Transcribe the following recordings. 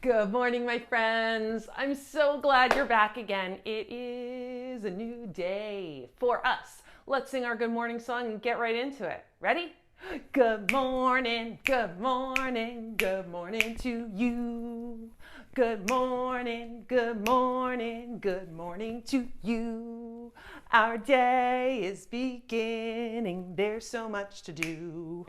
Good morning, my friends. I'm so glad you're back again. It is a new day for us. Let's sing our good morning song and get right into it. Ready? Good morning, good morning, good morning to you. Good morning, good morning, good morning to you. Our day is beginning. There's so much to do.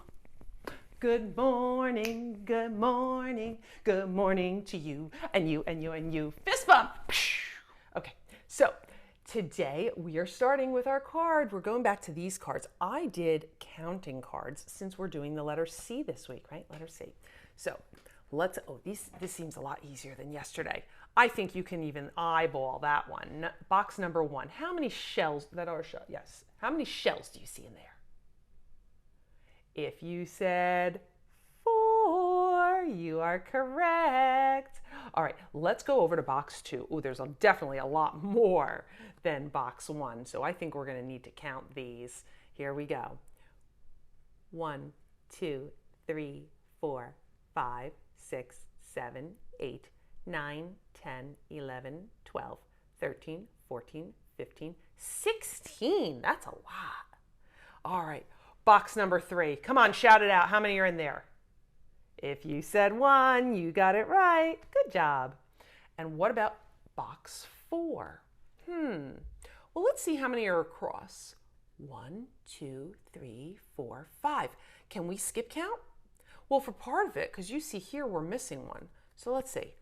Good morning, good morning, good morning to you, and you, and you, and you. Fist bump! Okay, so today we are starting with our card. We're going back to these cards. I did counting cards since we're doing the letter C this week, right? Letter C. So let's, this seems a lot easier than yesterday. I think you can even eyeball that one. Box number 1. How many shells, that are shells, yes. How many shells do you see in there? If you said 4, you are correct. All right, let's go over to box 2. Oh, there's definitely a lot more than box 1, so I think we're going to need to count these. Here we go. 1, 2, 3, 4, 5, 6, 7, 8, 9, 10, 11, 12, 13, 14, 15, 16. That's a lot. All right. Box number 3. Come on, shout it out. How many are in there? If you said 1, you got it right. Good job. And what about box 4? Well, let's see how many are across. 1, 2, 3, 4, 5. Can we skip count? Well, for part of it, because you see here we're missing one. So let's see.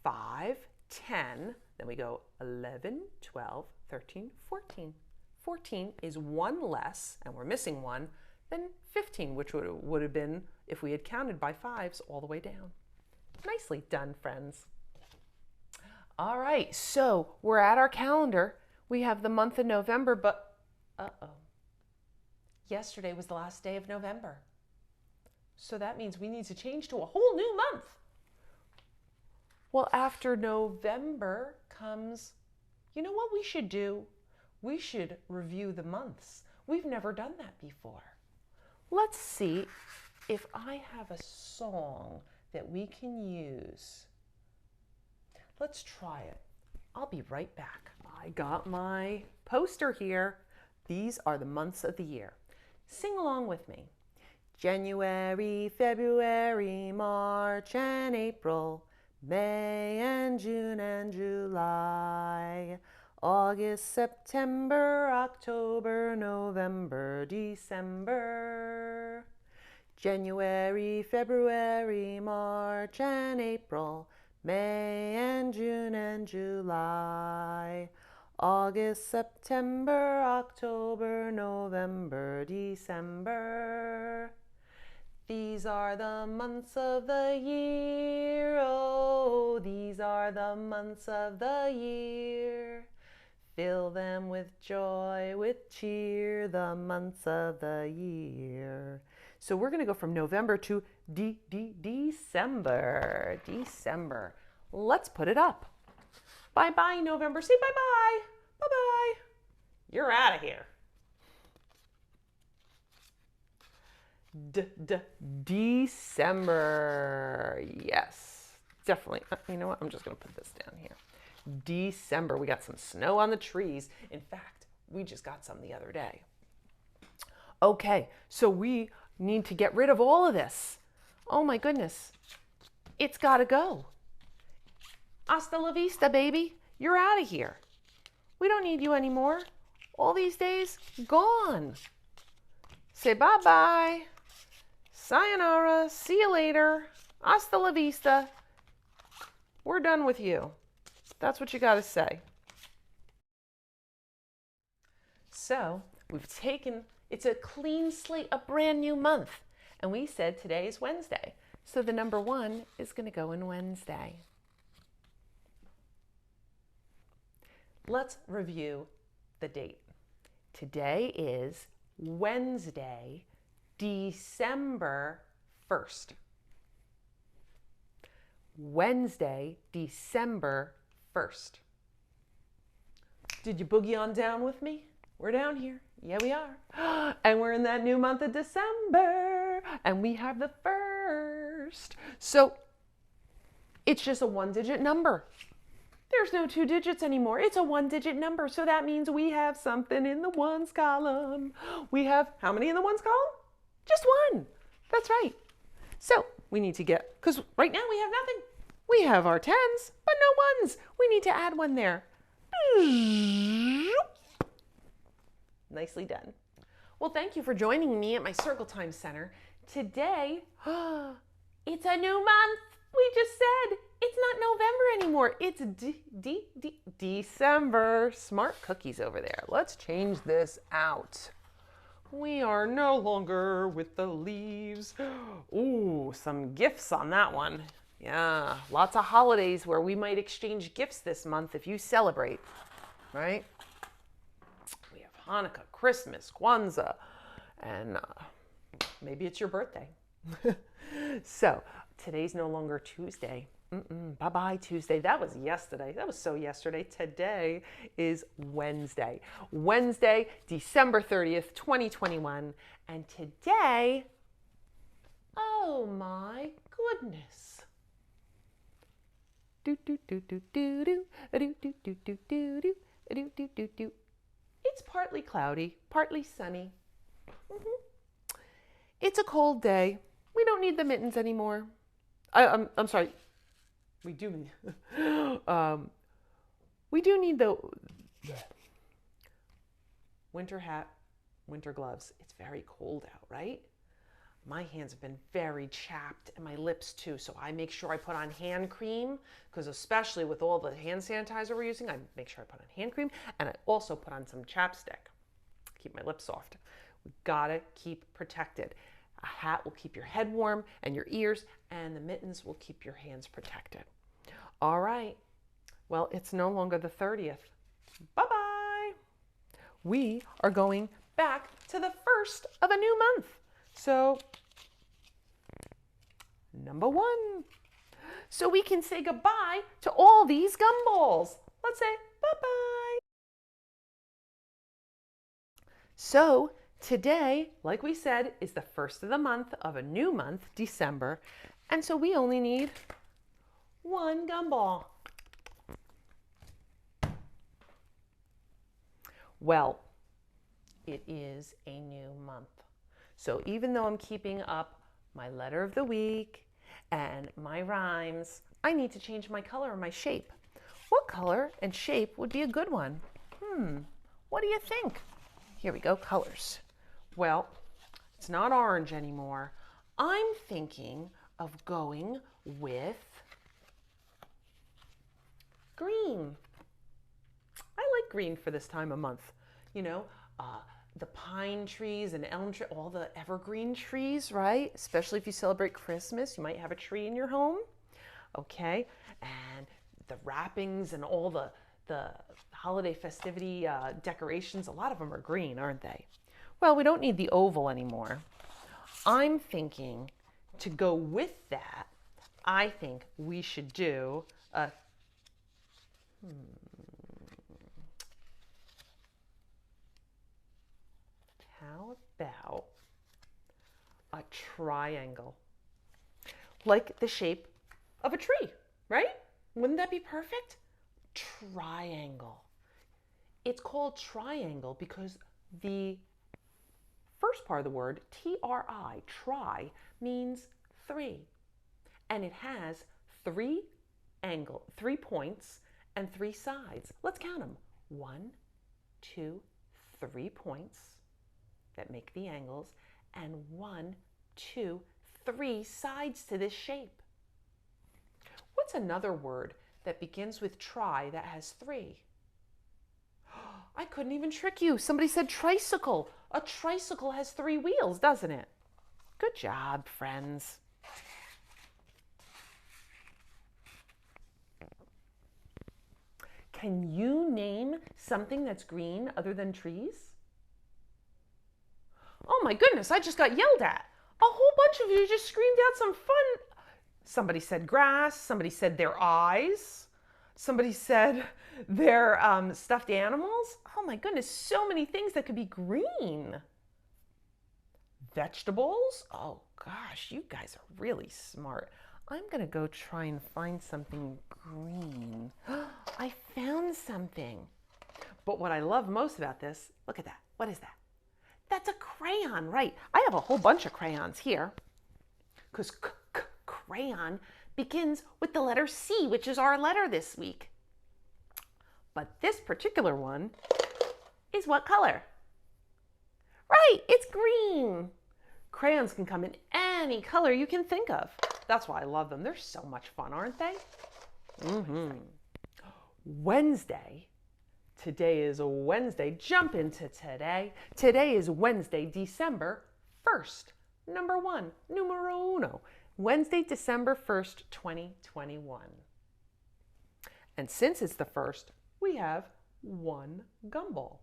5, 10, then we go 11, 12, 13, 14. 14 is 1 less, and we're missing 1, than 15, which would have been if we had counted by 5s all the way down. Nicely done, friends. All right, so we're at our calendar. We have the month of November, but yesterday was the last day of November. So that means we need to change to a whole new month. Well, after November comes, you know what we should do? We should review the months. We've never done that before. Let's see if I have a song that we can use. Let's try it. I'll be right back. I got my poster here. These are the months of the year. Sing along with me. January, February, March and April, May and June and July, August, September, October, November, December. January, February, March and April, May and June and July, August, September, October, November, December. These are the months of the year, oh, these are the months of the year. Fill them with joy, with cheer, the months of the year. So we're going to go from November to December. December. Let's put it up. Bye-bye, November. Say bye-bye. Bye-bye. You're out of here. December. Yes, definitely. You know what? I'm just going to put this down here. December. We got some snow on the trees. In fact, we just got some the other day. Okay, so we need to get rid of all of this. Oh my goodness. It's got to go. Hasta la vista, baby. You're out of here. We don't need you anymore. All these days, gone. Say bye-bye. Sayonara. See you later. Hasta la vista. We're done with you. That's what you got to say. So we've taken, it's a clean slate, a brand new month. And we said today is Wednesday. So the number 1 is going to go in Wednesday. Let's review the date. Today is Wednesday, December 1st. Wednesday, December 1st. Did you boogie on down with me? We're down here. Yeah, we are. And we're in that new month of December. And we have the 1st. So It's just a one-digit number. There's no 2 digits anymore. It's a one-digit number. So that means we have something in the ones column. We have how many in the ones column? Just one. That's right. So we need to get, because right now we have nothing. We have our 10s, but no ones. We need to add one there. Nicely done. Well, thank you for joining me at my Circle Time Center. Today, it's a new month. We just said it's not November anymore. It's December. Smart cookies over there. Let's change this out. We are no longer with the leaves. Ooh, some gifts on that one. Yeah, lots of holidays where we might exchange gifts this month if you celebrate, right? We have Hanukkah, Christmas, Kwanzaa, and maybe it's your birthday. So today's no longer Tuesday. Bye-bye Tuesday. That was yesterday. That was so yesterday. Today is Wednesday. Wednesday, December 30th, 2021. And today, oh my goodness. It's partly cloudy, partly sunny. It's a cold day. We don't need the mittens anymore. I'm sorry. We do need the winter hat, winter gloves. It's very cold out, right? My hands have been very chapped and my lips too. So I make sure I put on hand cream because especially with all the hand sanitizer we're using, I make sure I put on hand cream and I also put on some chapstick. Keep my lips soft. We gotta keep protected. A hat will keep your head warm and your ears, and the mittens will keep your hands protected. All right. Well, it's no longer the 30th. Bye-bye. We are going back to the first of a new month. So, number 1. So we can say goodbye to all these gumballs. Let's say bye-bye. So, today, like we said, is the first of the month of a new month, December. And so we only need 1 gumball. Well, it is a new month. So even though I'm keeping up my letter of the week and my rhymes, I need to change my color or my shape. What color and shape would be a good one? What do you think? Here we go, colors. Well, it's not orange anymore. I'm thinking of going with green. I like green for this time of month. You know, the pine trees and elm tree, all the evergreen trees, right? Especially if you celebrate Christmas, you might have a tree in your home. Okay, and the wrappings and all the holiday festivity decorations, a lot of them are green, aren't they? Well, we don't need the oval anymore. I'm thinking to go with that, I think we should do a how about a triangle? Like the shape of a tree, right? Wouldn't that be perfect? Triangle. It's called triangle because the first part of the word, T-R-I, tri, means 3. And it has 3 points and 3 sides. Let's count them. 1, 2, 3 points that make the angles, and 1, 2, 3 sides to this shape. What's another word that begins with tri that has 3? I couldn't even trick you. Somebody said tricycle. A tricycle has 3 wheels, doesn't it? Good job, friends. Can you name something that's green other than trees? Oh my goodness, I just got yelled at. A whole bunch of you just screamed out some fun. Somebody said grass, somebody said their eyes, somebody said their stuffed animals. Oh my goodness, so many things that could be green. Vegetables? Oh gosh, you guys are really smart. I'm going to go try and find something green. I found something. But what I love most about this, look at that. What is that? That's a crayon, right? I have a whole bunch of crayons here because crayon begins with the letter C, which is our letter this week. But this particular one is what color? Right, it's green. Crayons can come in any color you can think of. That's why I love them. They're so much fun, aren't they? Wednesday. Today is a Wednesday. Jump into today. Today is Wednesday, December 1st. Number 1, numero uno. Wednesday, December 1st, 2021. And since it's the 1st, we have 1 gumball.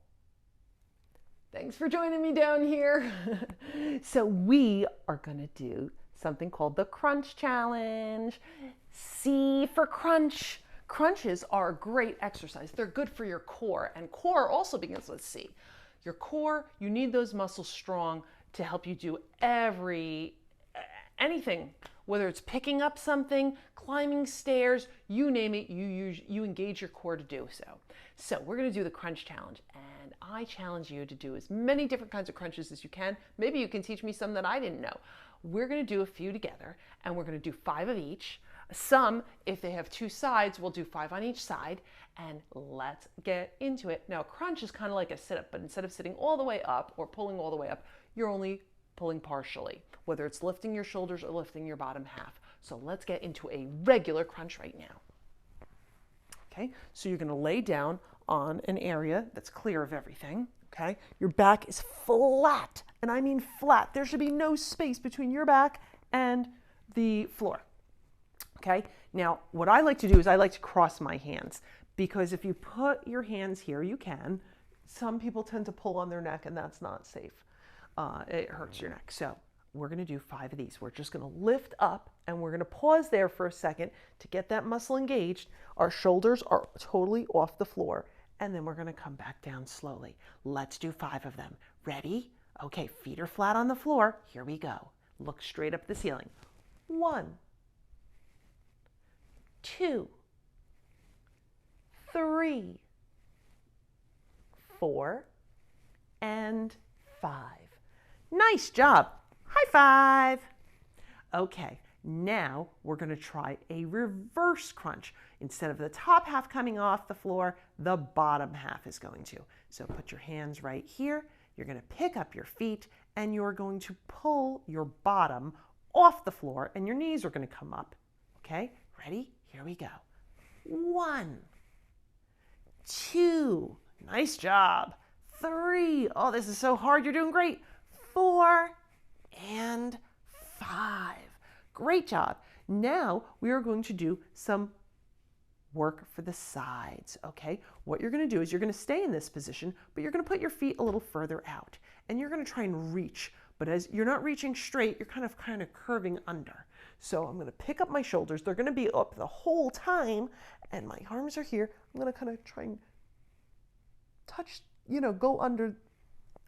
Thanks for joining me down here. So we are going to do something called the Crunch Challenge. C for crunch. Crunches are a great exercise. They're good for your core, and core also begins with C. Your core, you need those muscles strong to help you do anything, whether it's picking up something, climbing stairs, you name it, you engage your core to do so. So we're going to do the Crunch Challenge, and I challenge you to do as many different kinds of crunches as you can. Maybe you can teach me some that I didn't know. We're going to do a few together, and we're going to do 5 of each. Some, if they have 2 sides, we'll do 5 on each side, and let's get into it. Now, crunch is kind of like a sit-up, but instead of sitting all the way up or pulling all the way up, you're only pulling partially, whether it's lifting your shoulders or lifting your bottom half. So let's get into a regular crunch right now. Okay, so you're going to lay down on an area that's clear of everything. Okay, your back is flat, and I mean flat. There should be no space between your back and the floor. Okay, now what I like to do is I like to cross my hands, because if you put your hands here, you can. Some people tend to pull on their neck, and that's not safe. It hurts your neck. So we're going to do 5 of these. We're just going to lift up, and we're going to pause there for a second to get that muscle engaged. Our shoulders are totally off the floor, and then we're going to come back down slowly. Let's do 5 of them. Ready? Okay, feet are flat on the floor. Here we go. Look straight up at the ceiling. 1, 2, 3, 4, and 5. Nice job. High five. Okay, now we're going to try a reverse crunch. Instead of the top half coming off the floor, the bottom half is going to. So put your hands right here. You're going to pick up your feet, and you're going to pull your bottom off the floor, and your knees are going to come up. Okay, ready? Here we go. 1, 2, nice job. 3, oh, this is so hard, you're doing great. 4, and 5. Great job. Now we are going to do some work for the sides, okay? What you're going to do is you're going to stay in this position, but you're going to put your feet a little further out, and you're going to try and reach, but as you're not reaching straight, you're kind of curving under. So I'm going to pick up my shoulders. They're going to be up the whole time, and my arms are here. I'm going to kind of try and touch, go under,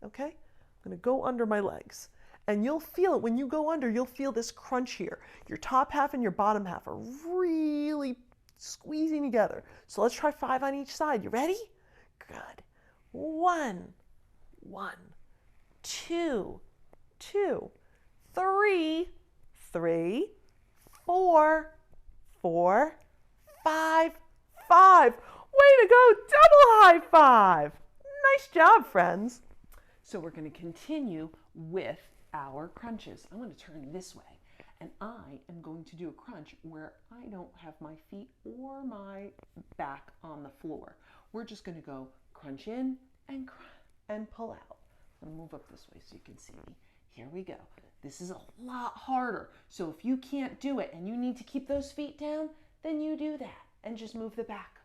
okay? I'm going to go under my legs. And you'll feel it. When you go under, you'll feel this crunch here. Your top half and your bottom half are really squeezing together. So let's try 5 on each side. You ready? Good. 1, 2, 3, 4, 5. Way to go, double high five. Nice job, friends. So we're going to continue with our crunches. I'm going to turn this way, and I am going to do a crunch where I don't have my feet or my back on the floor. We're just going to go crunch in and pull out. I'm going to move up this way so you can see me. Here we go. This is a lot harder. So if you can't do it and you need to keep those feet down, then you do that and just move the back.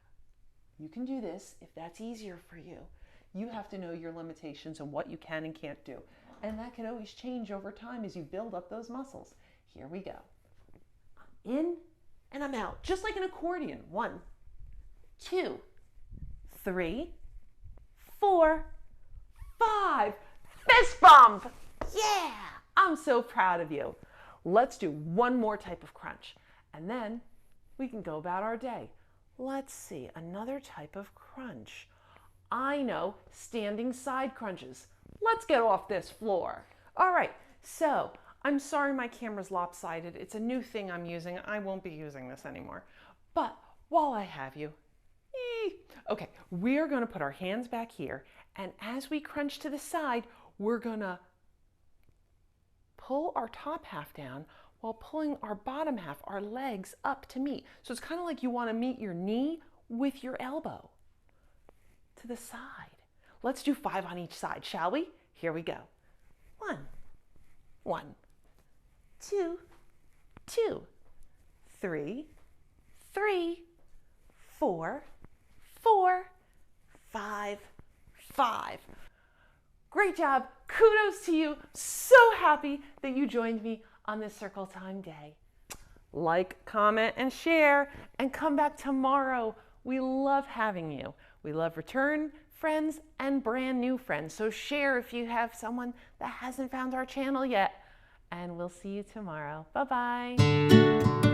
You can do this if that's easier for you. You have to know your limitations and what you can and can't do. And that can always change over time as you build up those muscles. Here we go. I'm in and I'm out, just like an accordion. 1, 2, 3, 4, 5. Fist bump! Yeah! I'm so proud of you. Let's do one more type of crunch. And then we can go about our day. Let's see, another type of crunch. I know, standing side crunches. Let's get off this floor. All right, so I'm sorry my camera's lopsided. It's a new thing I'm using. I won't be using this anymore. But while I have you, okay, we're gonna put our hands back here, and as we crunch to the side, we're gonna pull our top half down while pulling our bottom half, our legs, up to meet. So it's kind of like you want to meet your knee with your elbow to the side. Let's do 5 on each side, shall we? Here we go. 1, 1, 2, 2, 3, 3, 4, 4, 5, 5. Great job. Kudos to you. So happy that you joined me on this Circle Time day. Like, comment, and share, and come back tomorrow. We love having you. We love return friends and brand new friends. So share if you have someone that hasn't found our channel yet. And we'll see you tomorrow. Bye-bye.